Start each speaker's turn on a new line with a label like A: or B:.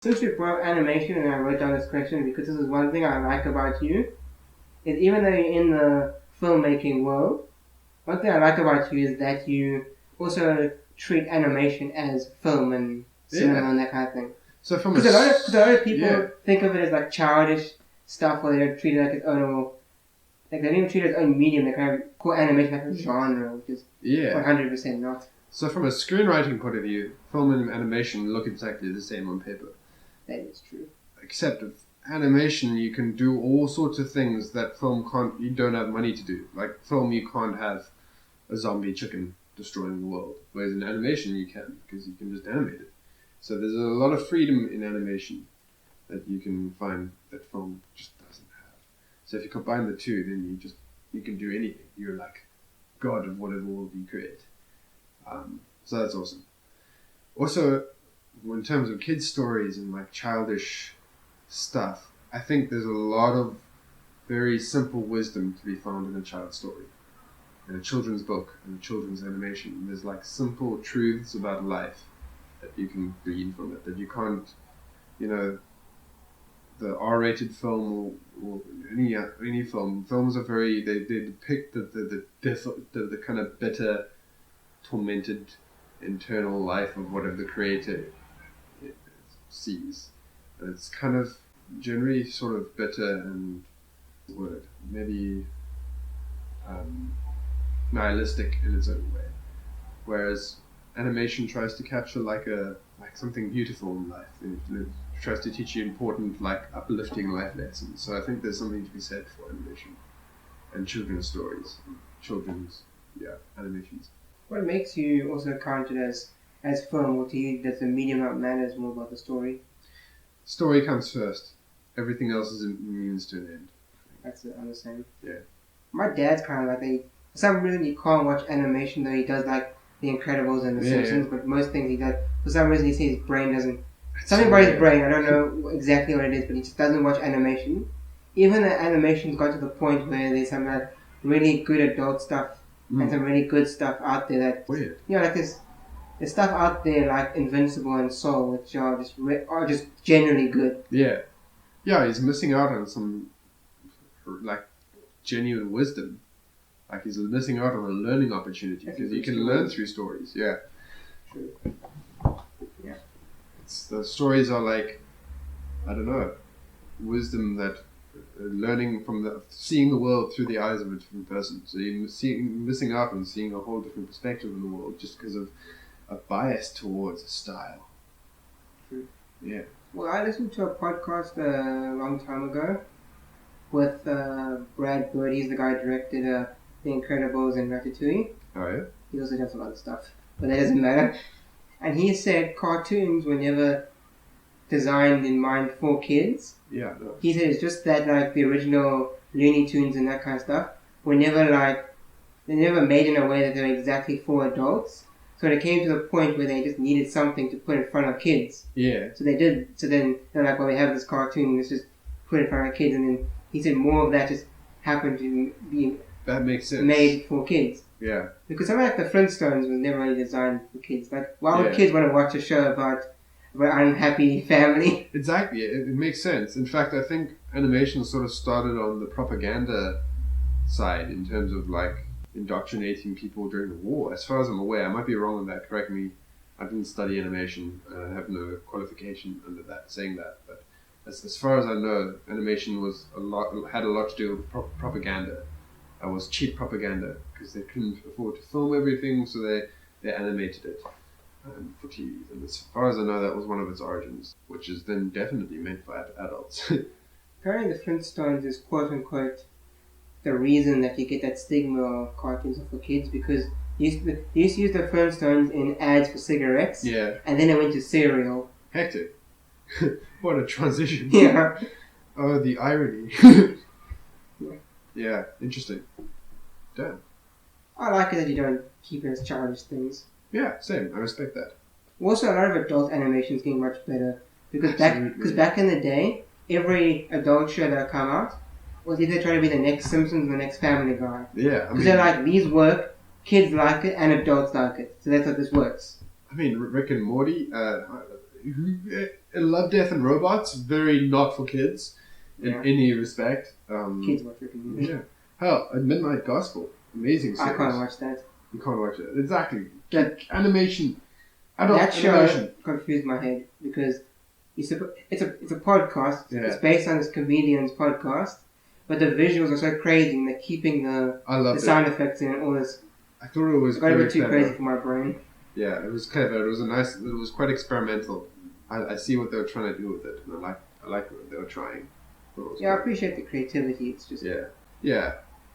A: Since you brought up animation and I wrote down this question because this is one thing I like about you, is even though you're in the filmmaking world, one thing I like about you is that you also treat animation as film and cinema and that kind of thing.
B: So from
A: Because a lot of people think of it as like childish stuff, or they don't treat it like its own, like they don't even treat it as own medium. They kind of call animation like a genre, which is 100% not.
B: So from a screenwriting point of view, film and animation look exactly the same on paper.
A: That is true.
B: Except with animation, you can do all sorts of things that film can't. You don't have money to do. Like film, you can't have a zombie chicken destroying the world. Whereas in animation, you can, because you can just animate it. So there's a lot of freedom in animation that you can find that film just doesn't have. So if you combine the two, then you can do anything. You're like God of whatever world you create. So that's awesome. Also, in terms of kids' stories and like childish stuff, I think there's a lot of very simple wisdom to be found in a child's story, in a children's book, in a children's animation. There's like simple truths about life that you can glean from it, that you can't, the R-rated film or any film. Films are they depict the kind of bitter, tormented internal life of whatever the creator sees. And it's kind of generally sort of bitter and maybe nihilistic in its own way. Whereas animation tries to capture like something beautiful in life. It tries to teach you important, like uplifting life lessons. So I think there's something to be said for animation and children's stories, and children's animations.
A: What makes you also count it as film, or to you does the medium not matters more about the story?
B: Story comes first. Everything else is a means to an end.
A: That's it, I'm the same.
B: Yeah.
A: My dad's kind of like for some reason he can't watch animation, though he does like The Incredibles and The Simpsons, but most things he does, for some reason he says his brain doesn't, something about his brain, I don't know exactly what it is, but he just doesn't watch animation. Even the animation's got to the point where there's some like really good adult stuff and some really good stuff out there that,
B: weird.
A: Like there's stuff out there like Invincible and Soul, which are just genuinely good.
B: Yeah. Yeah, he's missing out on some like genuine wisdom. Like he's missing out on a learning opportunity because you can learn through stories. Yeah.
A: True. Yeah.
B: The stories are like, I don't know, wisdom that learning from seeing the world through the eyes of a different person. So you're missing out on seeing a whole different perspective in the world just because of a bias towards a style.
A: True.
B: Yeah.
A: Well, I listened to a podcast a long time ago with Brad Bird. He's the guy who directed The Incredibles and Ratatouille.
B: Oh, yeah?
A: He also does a lot of stuff, but that doesn't matter. And he said cartoons were never designed in mind for kids.
B: Yeah, no.
A: He said it's just that like the original Looney Tunes and that kind of stuff were never they're never made in a way that they're exactly for adults. So it came to the point where they just needed something to put in front of kids.
B: Yeah.
A: So they did. So then they're like, well, we have this cartoon, let's just put it in front of kids. And then he said more of that just happened to be
B: that makes sense.
A: Made for kids.
B: Yeah.
A: Because something like the Flintstones was never really designed for kids. Like, why would kids want to watch a show about an unhappy family?
B: Exactly. It makes sense. In fact, I think animation sort of started on the propaganda side in terms of like indoctrinating people during the war. As far as I'm aware, I might be wrong on that. Correct me. I didn't study animation. I have no qualification under that saying that. But as far as I know, animation had a lot to do with propaganda. It was cheap propaganda because they couldn't afford to film everything, so they animated it for TV. And as far as I know, that was one of its origins, which is then definitely meant for adults.
A: Apparently, the Flintstones is quote unquote the reason that you get that stigma of cartoons are for kids, because you used to use the Flintstones in ads for cigarettes.
B: Yeah.
A: And then it went to cereal.
B: Hectic. What a transition.
A: Yeah.
B: Oh, the irony. Yeah, interesting. Damn.
A: I like it that you don't keep it as childish things.
B: Yeah, same. I respect that.
A: Also, a lot of adult animations getting much better because back in the day, every adult show that come out was either trying to be the next Simpsons or the next Family Guy.
B: Yeah,
A: because they're like, these work, kids like it, and adults like it. So that's how this works.
B: I mean, Rick and Morty. Love, Death and Robots, very not for kids in any respect.
A: Kids watch it.
B: Yeah. Hell, A Midnight Gospel, amazing series.
A: I can't watch that.
B: You can't watch it. Exactly.
A: That
B: Animation. Adult
A: that show
B: animation.
A: confused my head because it's a podcast.
B: Yeah.
A: It's based on this comedian's podcast, but the visuals are so crazy and they're keeping the sound effects in and all this.
B: I thought it was
A: It got a
B: very
A: bit too
B: clever.
A: crazy for my brain.
B: Yeah, it was clever. It was quite experimental. I see what they were trying to do with it, and I like what they were trying.
A: Yeah, I appreciate the creativity. It's just
B: yeah.